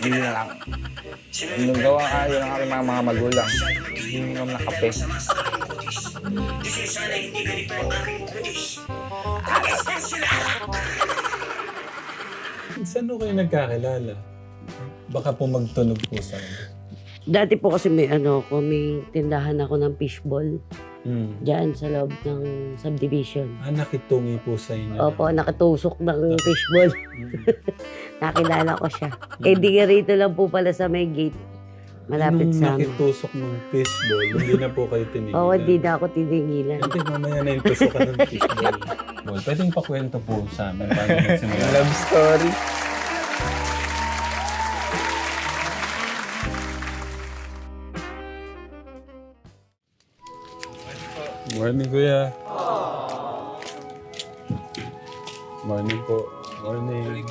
Hindi na lang. Yung gawa yun ang aking mga magulang. Yung na kape. Saan ho kayo nagkakilala? Baka po magtunog po sa akin. Dati po kasi may may tindahan ako ng fishball. Diyan sa loob ng subdivision. Nakitungi po sa inyo. Opo, nakatusok ng fishball. Nakilala ko siya. Eh di rito lang po pala sa may gate. Malapit Nung sa amin. nakitusok ng fishball, hindi na po kayo tinigilan. Oo, di na ako tinigilan. Hindi, mamaya na yung tusukan ng fishball. Pwedeng pakwento po sa amin paano nagsimula. Love story. Morning, Kuya. Morning po. Morning.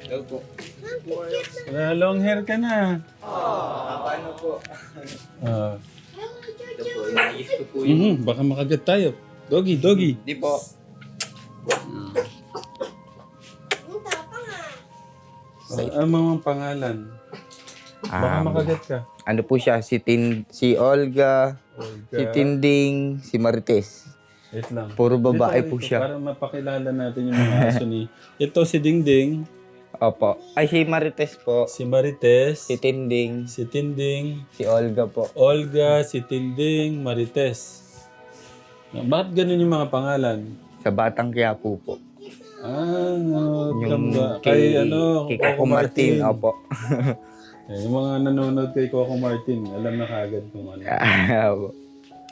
Hello po. Long hair ka na. Paano po? Ito po, inaayos ko po yun. Baka makagat tayo. Doggy, doggy. Di po. Ang mga pangalan. Baka makagat ka. Ano po siya? Si Olga, si Tinding, si Marites. Wait lang. Puro babae Dito, po dito, siya. Para mapakilala natin yung mga aso ni... Ito si Dingding, Opo. Ay, si Marites po. si Marites, Si Tinding, si Tinding, si Olga po. Olga, si Tinding, Marites. Bakit ganun yung mga pangalan? Sa Batang Quiapo po. Yung kay kay Coco Martin. Opo. Yung mga nanonood kay Coco Martin, alam na kagad kung ano. Opo.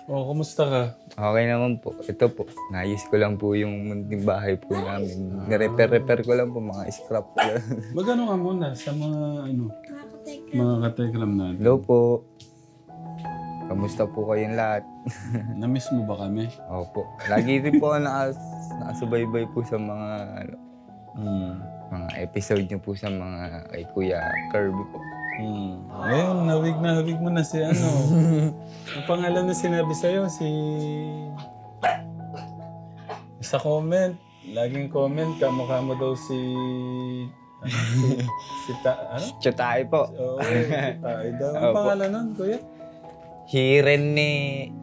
Kumusta ka? Okay naman po. Ito po. Naayos ko lang po yung munting bahay po namin. Nirepair-repair ko lang po mga scrap. Magano ka muna sa mga mga katekram natin. Hello po. Kamusta po kayong lahat? Na-miss mo ba kami? Opo. Lagi rin po ako nakasubaybay po sa mga mga episode niyo po sa mga kay Kuya Kirby po. Ngayon, hawig mo na si ano. Ang pangalan na sinabi sa'yo, sa comment. Laging comment, kamukha mo daw si... Chotay po. Oo, si Tay daw. Ang Opo. pangalan nun, kuya? Hiren ni...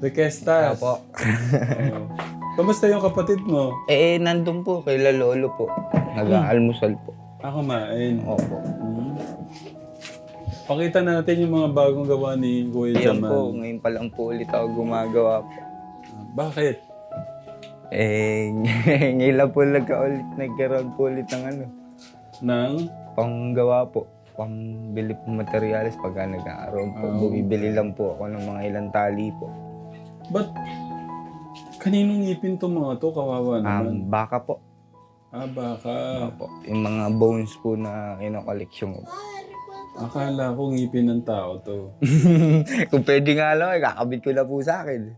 Requestas. Opo. Oo. Kamusta yung kapatid mo? Nandun po kay Lolo po. Nag-aalmusal po. Kumain. Opo. Pakita natin yung mga bagong gawa ni Kuya Ayan Jamal. po, ngayon pa lang po ulit ako gumagawa po. Bakit? Ngayon lang po nagkaroon po ulit ng ano. Nang? Panggawa po. Pambili po materials pagka nag-aaroon po. Bumibili lang po ako ng mga ilang tali po. Ba't kaninong ngipin to mga to? Kawawa naman. Baka po. Baka. Opo. Yung mga bones po na kinokoleksyon ko. Akala ko ngipin ng tao to. Kung pwede nga lang, kakabit ko na po sa akin.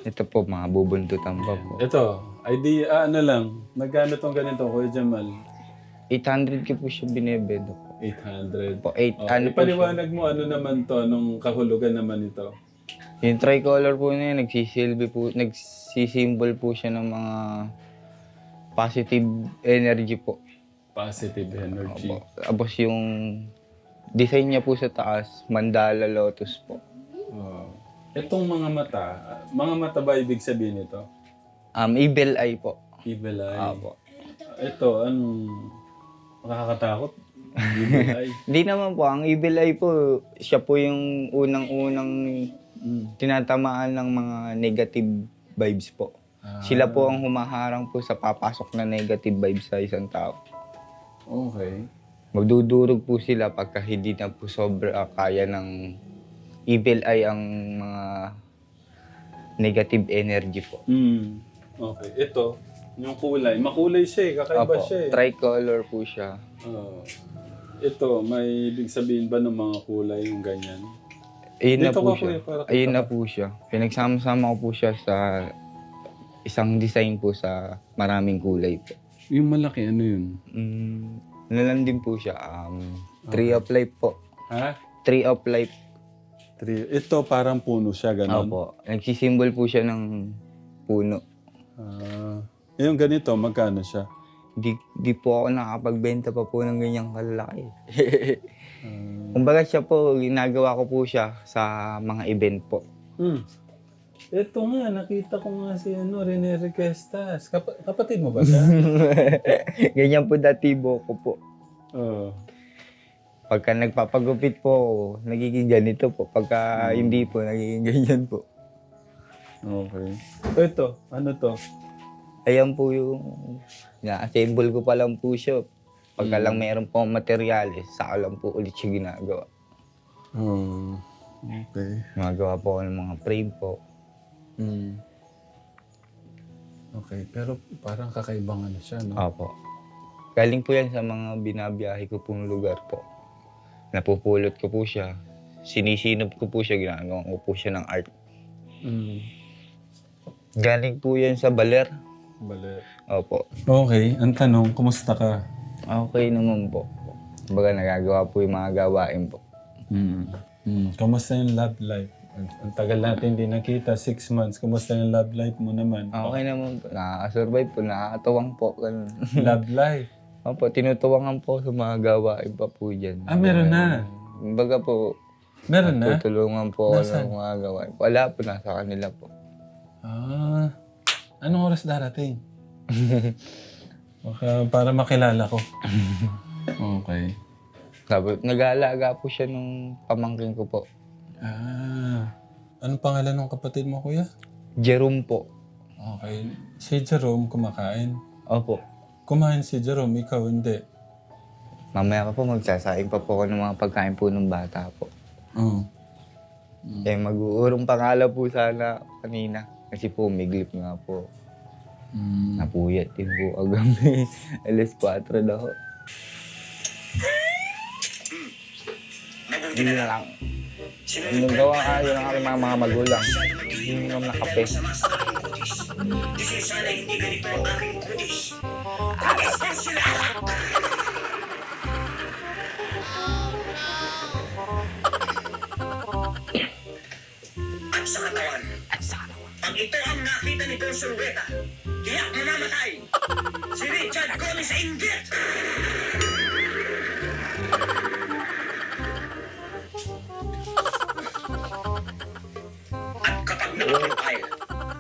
Ito po, mga bubuntutan pa po. Ito, idea, lang. Magkano tong ganito, Kuya Jamal? 800 ko po siya binibenta po. 800. Po, 8, ano po siya? Ipaliwanag mo ano naman to, anong kahulugan naman ito? Yung tricolor po na yun, nagsisimbol po siya ng mga positive energy po. Positive energy. Opo. Tapos yung design niya po sa taas, mandala lotus po. Itong mga mata ba ibig sabihin ito? Evil eye po. Evil eye. Opo. Ito, anong nakakatakot? Evil eye. Hindi naman po, ang evil eye po, siya po yung unang-unang tinatamaan ng mga negative vibes po. Sila po ang humaharang po sa papasok na negative vibes sa isang tao. Okay. Magdudurog po sila pagka hindi na po sobra kaya ng evil eye ang mga negative energy po. Okay. Ito, yung kulay. Makulay siya eh. Kakaiba Opo, siya eh. tricolor po siya. Ito, may ibig sabihin ba ng mga kulay yung ganyan? Ayun na Dito po ka, siya. kuya, para kita Ayun na ka. po siya. Pinagsama-sama ko po siya sa isang design po sa maraming kulay po. Yung malaki, ano yun? Ano lang din po siya, Tree of Life po. Ha? Tree of Life. Ito parang puno siya, gano'n? Opo. Nagsisimbol po siya ng puno. Yung ganito, magkano siya? Di po ako nakapagbenta pa po ng ganyang kalaki. Kumbaga siya po, ginagawa ko po siya sa mga event po. Ito nga, nakita ko nga si Rene Requestas. Kapatid mo ba siya? Ganyan po datibo ko po. Oo. Pagka nagpapagupit po, nagiging ganito po. Pagka hindi po, nagiging ganyan po. Okay. Ito, ano to? Ayan po yung na-assemble ko pa lang po siya. Pagka lang meron po materyales, saka lang po ulit siya ginagawa. Okay. Gumagawa po ako ng mga frame po. Okay, pero parang kakaibang ano siya, no? Opo. Galing po yan sa mga binabiyahe ko pong lugar po. Napupulot ko po siya. Sinisinop ko po siya, ginagawa ko po siya ng art. Galing po yan sa Baler. Baler. Opo. Okay, ang tanong, kumusta ka? Okay naman po. Kumbaga nagagawa po yung mga gawain po. Kumusta yung love life? Ang tagal natin hindi nakita, 6 months. Kumusta yung love life mo naman? Okay naman po. Nakaka-survive po. Nakakatuwang po. Ganun. Love life? Opo, tinutuwangan po sa mga gawain pa po dyan. Meron na? Kumbaga po, Meron na? tutulungan po ako Nasaan? ng mga gawain. Wala po, nasa kanila po. Anong oras darating? Baka para makilala ko. Okay. Tapos, nag-aalaga po siya nung pamangkin ko po. Anong pangalan ng kapatid mo, kuya? Jerome po. Okay. Si Jerome kumakain. Opo. Kumain si Jerome, ikaw hindi. Mamaya ka po, magsasaing pa po ako ng mga pagkain po ng bata po. Eh, mag-uurong pangala po sana kanina. Kasi po, miglip nga po. Napuyat din po agam. Alas 4 daw. Hindi na lang. Anong gawa ka yun ang aking mga magulang. Hindi naman na kape. Kasi sana hindi ganito ang aking kutis. Sila! At sa katawan. Pag ito ang nakita ni Don Solweta, tiyak mamamatay. Si Richard Gomez sa inggit! At kapag nakapagpahil,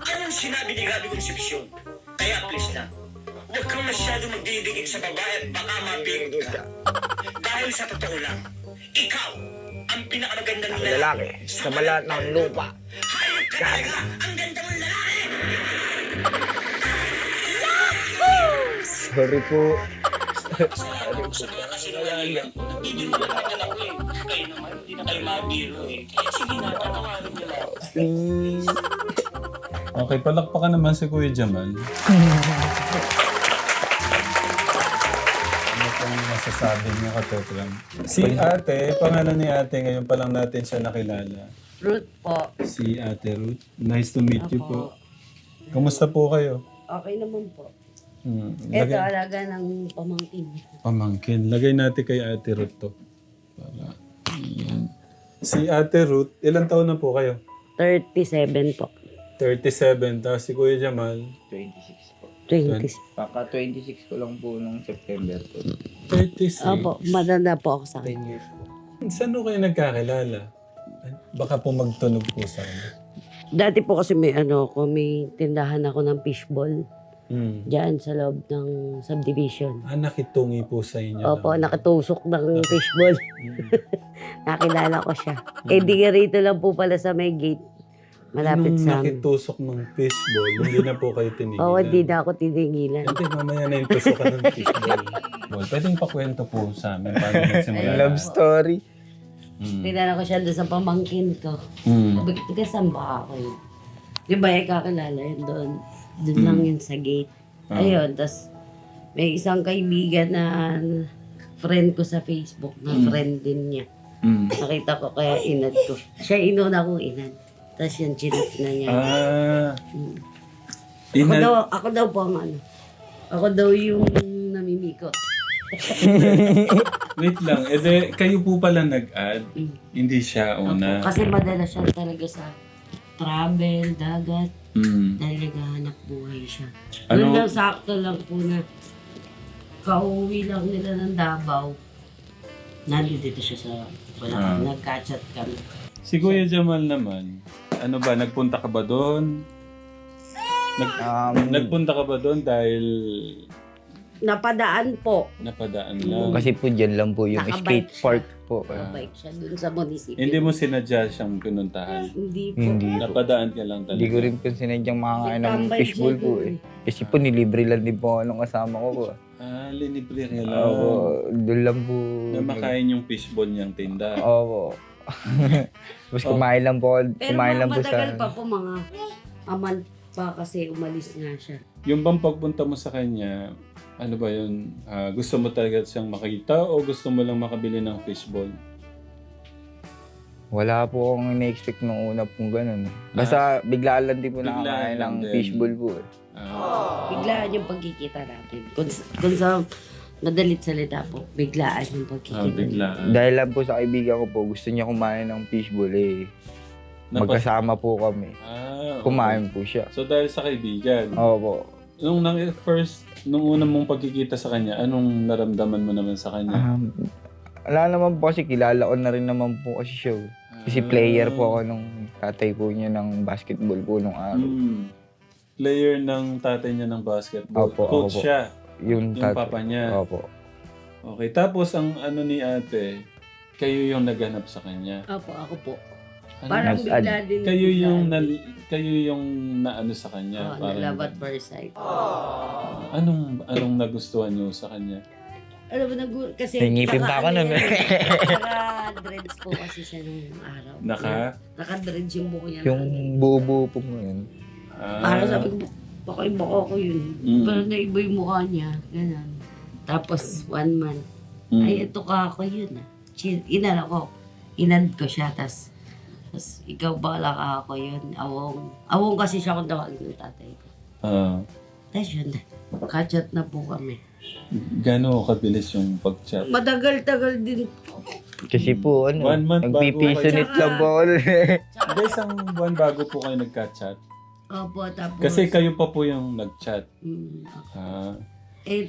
anong sinabi ni Gabi Concepcion? Kaya please lang, huwag kang masyado magdidikit sa babae at baka mabing ka. Dahil sa totoo lang, ikaw ang pinakamagandang Lalaki, sa balat ng lupa. Hayop ka talaga! Ang ganda mong lalaki! Sorry po. Salamat sa mga kasinungalingan. Hindi mo naman alam ko eh. Kayo naman, hindi na kayo mabiro eh. Sige na, patawarin niyo lang. Okay, palakpakan naman si Kuya Jamal. Ano pong masasabi niya, Katekram? Si ate, pangalan ni ate, ngayon pa lang natin siya nakilala. Ruth po. Si Ate Ruth. Nice to meet you po. Opo. Kamusta po kayo? Okay naman po. Lagay, Ito alaga ng pamangkin. pamangkin. Lagay natin kay Ate Ruth to. Para, yan. Si Ate Ruth, ilang taon na po kayo? 37 po. 37. Tapos si Kuya Jamal, 26 po. 20. Kaka 26 ko lang po nung September po. 36. Opo, madanda po ako sa akin. 10 years po. Saan po kayo nagkakilala? Baka po magtunog po sa akin. Dati po kasi may may tindahan ako ng fishball. Diyan sa loob ng subdivision. Nakitungi po sa inyo. Opo, nakatusok ng fishball. Nakilala ko siya. Di rito lang po pala sa may gate. Malapit Nung sa amin. nakitusok ng fishball, hindi na po kayo tinigilan. Oo, di na ako tinigilan. Hindi, mamaya na yung tusokan ng fishball. Pwedeng pakwento po sa amin paano nagsimula. Love story. Tinala ko siya doon sa pamangkin ko. Sabi ko, "Tiga, saan ba ako yun?" Di ba, kakilala yun doon. Doon lang yun sa gate. Ayun, tas may isang kaibigan na friend ko sa Facebook, na friend din niya. Nakita ko kaya inad ko. Siya inuna kong inad. Tapos yung chinat na niya. Ako daw po ang Ako daw yung namimikot. Wait lang, kayo po pala nag-add? Hindi siya una? Kasi madalas siya talaga sa travel, dagat. Dahil naghahanap buhay siya. Doon lang sakto lang po na Kauwi lang nila ng Davao. Nandito siya sa Bulacan. Nagka-chat kami. Si Kuya Jamal naman, ano ba, nagpunta ka ba doon? Nagpunta ka ba doon dahil Napadaan po. napadaan lang? Kasi po dyan lang po yung Nakabike skate park po. Mabait siya dun sa munisipyo. Hindi mo sinadya siyang pinuntahan? Hindi po. Hindi po. Napadaan ka lang talaga? Hindi ko rin po sinadyang makakain ng Nagtambay fishbowl siya po dun eh. Kasi po nilibre lang din po ako nung kasama ko po. Linibre ka lang. Oo, doon lang po. Na makain yung fishball niyang tinda. Oo. Tapos kumain lang po, Pero kumain mga lang po matagal sa... pa po mga aman pa kasi umalis nga siya. Yung bang pagpunta mo sa kanya, ano ba yun? Gusto mo talaga siyang makita o gusto mo lang makabili ng fishball? Wala po akong ina-expect nung una pong ganun. Basta biglaan lang din po Biglaan nakakain lang ng din. fishbowl po eh. Biglaan yung pagkikita natin. Kung sa madalit salita po, biglaan yung pagkikita. Biglaan. Dahil lang po sa kaibigan ko po, gusto niya kumain ng fishbowl eh. Magkasama po kami. Okay. Kumain po siya. So dahil sa kaibigan, Opo. nung unang mong pagkikita sa kanya, anong naramdaman mo naman sa kanya? Wala naman po kasi kilala ko na rin naman po kasi siya. Kasi player po ako nung tatay po niya ng basketball po nung araw. Player ng tatay niya ng basketball. Opo, Coach opo. siya, Yung yung papa niya. Opo. Okay, tapos ang ano ni ate, kayo yung naghanap sa kanya. Opo, ako po. Ano, Parang Nas-ad. bigla din. kayo yung bigla kayo yung naano sa kanya. din. Na love at first sight. Anong nagustuhan niyo sa kanya? Alam mo, kasi... May ngipin pa ako nun. Naka-dreads po kasi siya nung araw. Naka-dreads yung buko niya. Yung buo-buo po ngayon. Parang sabi ko, baka iba ko yun. Parang naiba yung mukha niya. Ganun. Tapos, 1 month. Ay, ito ka ako yun. Inad ko siya. Tapos, ikaw bala ka ako yun. Awong kasi siya kung tawagin ng tatay ko. Tapos yun, kachat na po kami. Gano'n kabilis yung pag-chat? Matagal-tagal din po. Kasi po, 1 month bago nagpipisonit kayo- lang po ako. Hindi, isang buwan bago po kayo nagka-chat. Opo, tapos... Kasi kayo pa po yung nag-chat.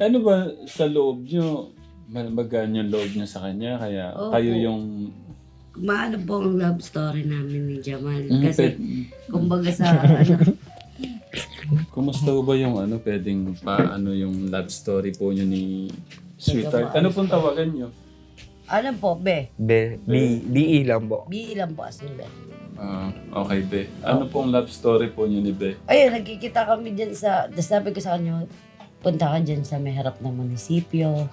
Ano ba sa loob nyo? Magaan yung loob nyo sa kanya, kaya Opo. kayo yung... Maano po ang love story namin ni Jamal. Mm, Kasi, kumbaga sa ano, Kumusta ba yung pwedeng paano yung love story po nyo ni Sweetheart? Ano pong tawagan nyo? ano po, Be? BE lang po. Be ilan po as in Be? Okay, Be. Ano pong love story po nyo ni Be? Ayun, nagkikita kami dyan sa, sabi ko sa kanya, punta ka dyan sa may harap ng munisipyo.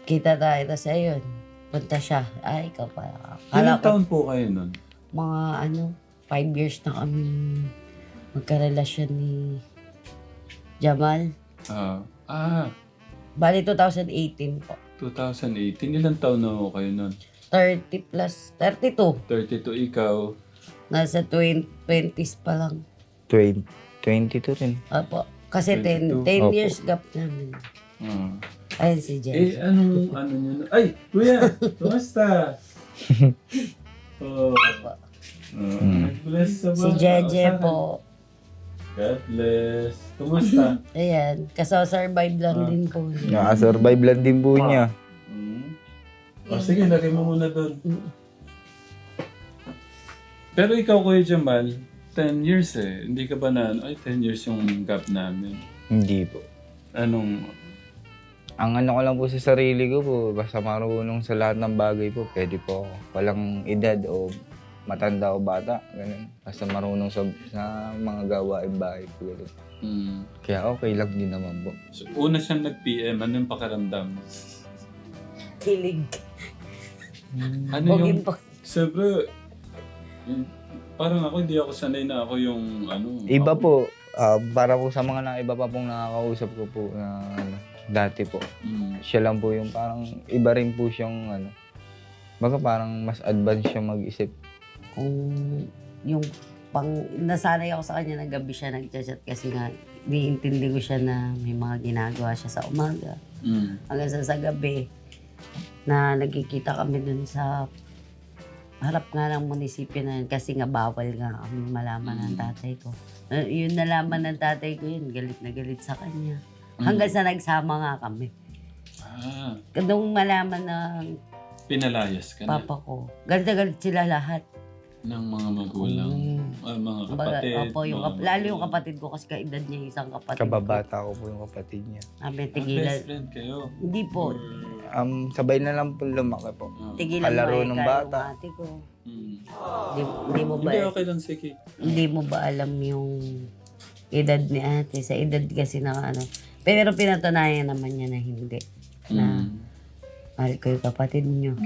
Kita tayo, tapos ayun, punta siya. Ay, ikaw pala. Ilang taon po kayo nun? Mga 5 years na kami magkarelasyon ni Jamal. Bali, 2018 po. 2018. Ilang taon na ho kayo nun? 30 plus, 32. 32 ikaw. Nasa 20s pa lang. 22 rin. Opo. Kasi 10 Opo. years gap namin. Ayun si Jen. Anong nyo na? Ay, kuya! Kumusta? God bless sa Si Jeje po. God bless. Kumusta? Ayan. Kasasurvive lang din po. Nakasurvive lang din po niya. Sige, lagay mo muna doon. Pero ikaw, Kuya Jamal, 10 years eh. Hindi ka ba na, 10 years yung gap namin. Hindi po. Ang ko lang po sa sarili ko po, basta marunong sa lahat ng bagay po, pwede po ako. Walang edad o matanda o bata, ganun. Basta marunong sa mga gawain bahay po. Ganun. Kaya okay lang din naman po. So, una siyang nag-PM, ano yung pakaramdam? Kilig. Ano yung, Po. siyempre, parang ako, hindi ako sanay na ako yung Iba po, para po sa mga iba pa pong nakakausap ko po na dati po. Siya lang po yung parang iba rin po siyang baga parang mas advanced siya mag-isip. Kung yung nasanay ako sa kanya na gabi siya nag-chat kasi nga niintindi ko siya na may mga ginagawa siya sa umaga. Hanggang sa gabi na nagkikita kami dun sa harap nga ng munisipyo na yun kasi nga bawal nga kami malaman ng tatay ko. Yun nalaman ng tatay ko yun, galit na galit sa kanya. Hanggang sa nagsama nga kami. Nung malaman ng Pinalayas ka na papa ko, galit sila lahat. ng mga magulang, mga kapatid. Opo, lalo yung kapatid ko kasi kaedad niya yung isang kapatid Kababata ko po yung kapatid niya. Sabi, Best tigilan. friend kayo. Hindi po. Sabay na lang po lumaki po. Tigilan Kalaro mo ng ikaw, bata. yung ate ko. Mm. Hindi mo ba, Hindi, okay lang, sige. hindi mo ba alam yung edad ni ate? Sa edad kasi na ano. Pero pinatunayan naman niya na hindi. Na mahal ko yung kapatid niyo.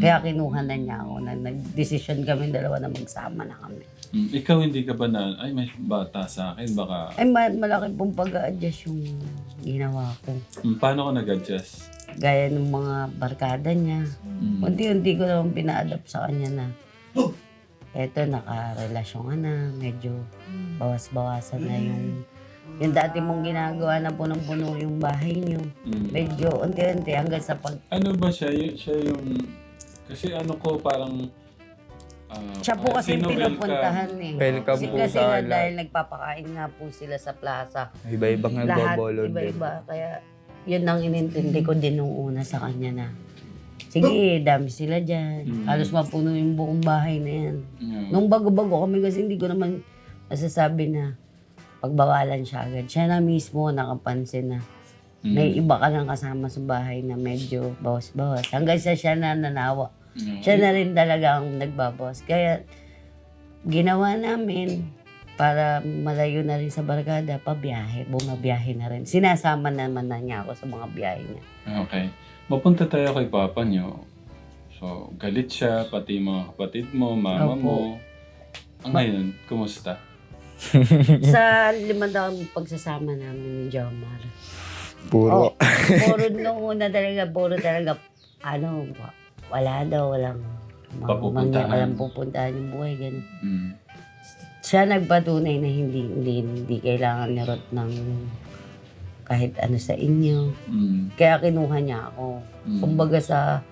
Kaya kinuha na niya ako na nag-decision kami dalawa na magsama na kami. Ikaw hindi ka ba na, ay may bata sa akin, baka... Ay, malaki pong pag-a-adjust yung ginawa ko. Paano ka nag-adjust? Gaya ng mga barkada niya. Unti-unti ko naman pina-adapt sa kanya na eto, nakarelasyon ka na, medyo bawas-bawasan na yung dati mong ginagawa na punong-puno yung bahay niyo. Medyo unti-unti hanggang sa pag... Ano ba siya? Siya yung... Kasi ano ko parang... Siya po kasi pinupuntahan eh. Welcome po Kasi sa nga dahil nagpapakain nga po sila sa plaza. Iba-ibang Lahat nagbobolod din. iba-iba. Kaya yun ang inintindi ko din nung una sa kanya na sige, dami sila dyan. Halos mapuno yung buong bahay na yan. Nung bago-bago kami kasi hindi ko naman masasabi na pagbawalan siya agad. Siya na mismo nakapansin na may iba ka lang kasama sa bahay na medyo bawas-bawas. Hanggang sa siya na nanawa. Siya na rin talaga ang nagbabawas. Kaya ginawa namin para malayo na rin sa barkada, pabiyahe, bumabiyahe na rin. Sinasama naman na niya ako sa mga biyahe niya. Okay. Mapunta tayo kay papa niyo. So, galit siya, pati mga kapatid mo, mama Opo. mo. Ngayon, kumusta? Sa 5 taong pagsasama namin ni Jomar. Puro. Puro nung una talaga, ano, wala daw, walang Papupuntahan. walang pupuntahan yung buhay, ganun. Mm. Siya nagpatunay na hindi kailangan ni Ruth ng kahit ano sa inyo. Kaya kinuha niya ako. Kumbaga sa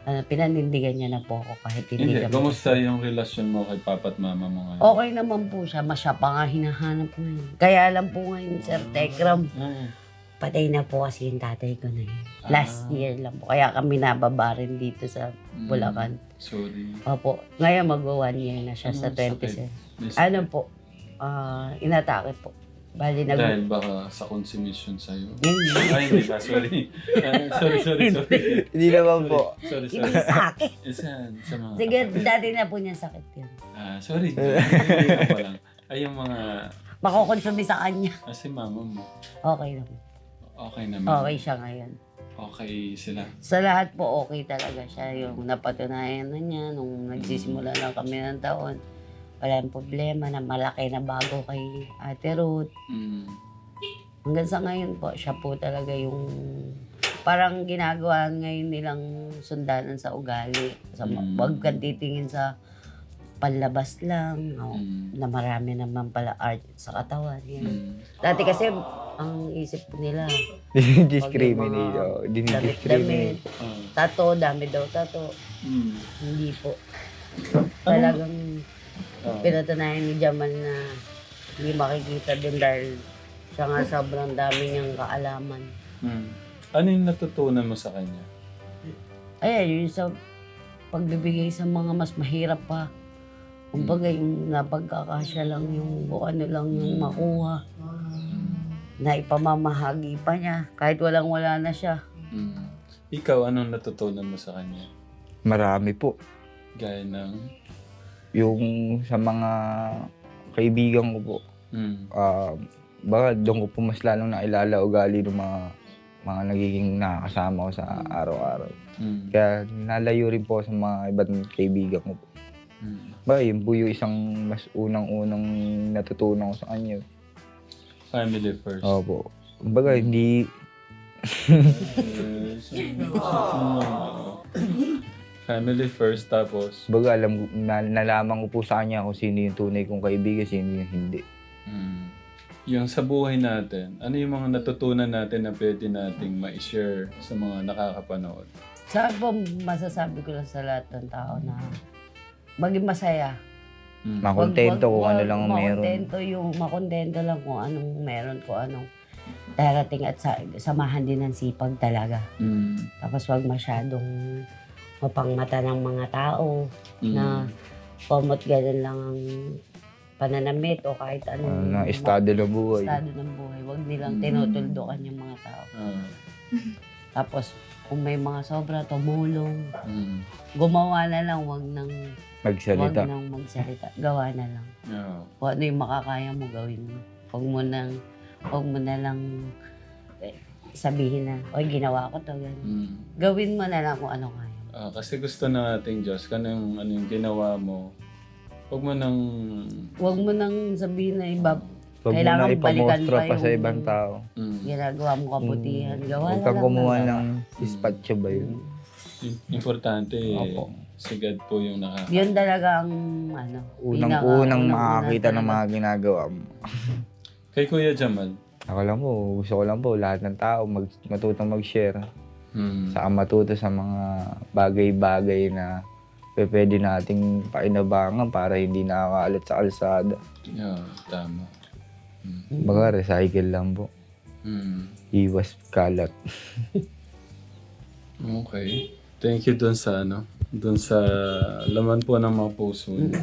pinanindigan niya na po ako kahit hindi Hindi, kami. kumusta yung relasyon mo kay papa at mama mo ngayon? Okay naman po siya. Masya pa nga hinahanap ngayon. Kaya alam po ngayon, Sir Tekram, patay na po kasi yung tatay ko na yun. Last year lang po. Kaya kami nababa rin dito sa Bulacan. Sorry. Opo. Ngayon mag-1 year na siya sa 27. Ano po? Inatake po. Bali Dahil baka sa consummation sa'yo. Hindi. Ay, hindi ba? Sorry. Sorry. Hindi naman po. Sorry. Hindi sa akin. Sa mga... Sige, dati na po niya sakit yun. Sorry. Hindi ka pa lang. Ay, yung mga... Makukonsumi sa kanya. Kasi mama mo. Okay naman. Okay naman. Okay siya ngayon. Okay sila. Sa lahat po, okay talaga siya. Yung napatunayan na niya nung nagsisimula lang kami ng taon. Walang problema na malaki na bago kay Ate Ruth. Hanggang sa ngayon po, siya po talaga yung parang ginagawa ngayon nilang sundanan sa ugali. Huwag kang titingin sa panlabas lang, na marami naman pala art sa katawan. Yan. Dati kasi, ang isip nila, Discriminate. damit-damit, tato, dami daw tato. Hindi po. Talagang pinatunayan ni Jamal na hindi makikita din dahil siya nga sobrang dami niyang kaalaman. Ano yung natutunan mo sa kanya? Ay, yun sa pagbibigay sa mga mas mahirap pa. Kumbaga yung napagkakasya lang yung o ano lang yung makuha. Na ipamamahagi pa niya kahit walang-wala na siya. Ikaw, anong natutunan mo sa kanya? Marami po. Gaya ng... Yung sa mga kaibigan ko po. Baka doon ko po mas lalong nailala ugali ng mga nagiging nakakasama ko sa araw-araw. Kaya nalayo rin po sa mga ibang kaibigan ko po. Ba, yun po yung isang mas unang-unang natutunan ko sa kanya. Family first. Opo. Kumbaga, hindi... Family first, tapos... Kumbaga, nalaman ko po sa kanya kung sino yung tunay kong kaibigan, sino yung hindi. Yung sa buhay natin, ano yung mga natutunan natin na pwede nating ma-share sa mga nakakapanood? Sa akin po, masasabi ko lang sa lahat ng tao na maging masaya. Makontento kung ano lang ang meron. Makontento lang kung anong meron, kung anong darating at samahan din ng sipag talaga. Tapos wag masyadong mapangmata ng mga tao na komot ganun lang ang pananamit o kahit anong Na estado ng buhay. estado ng buhay. Wag nilang tinutuldukan yung mga tao. Tapos kung may mga sobra, tumulong. Gumawa na lang, wag nang Magsalita. magsalita. Gawa na lang. Kung ano yung makakaya mo, gawin mo. Huwag mo na lang sabihin na, oy, ginawa ko to. Ganun. Gawin mo na lang kung ano kaya. Kasi gusto na nating Diyos, ano yung ginawa mo, huwag mo nang Sabihin na iba, Huwag mo kailangan na balikan ipamostra pa pa sa yung ibang tao. ginagawa mo kabutihan. Gawa Huwag na kang lang. kumuha ng dispatcho ba yun? Importante, Opo. si God po yung Yun talaga ang Unang makakita ng mga ginagawa mo. Kay Kuya Jamal. Gusto ko lang po, lahat ng tao matutong mag-share. Saka matuto sa mga bagay-bagay na pwede nating painabangan para hindi nakakaalat sa kalsada. Tama. Baga, recycle lang po. Iwas kalat. Okay. Thank you dun sa laman po ng mga puso niyo.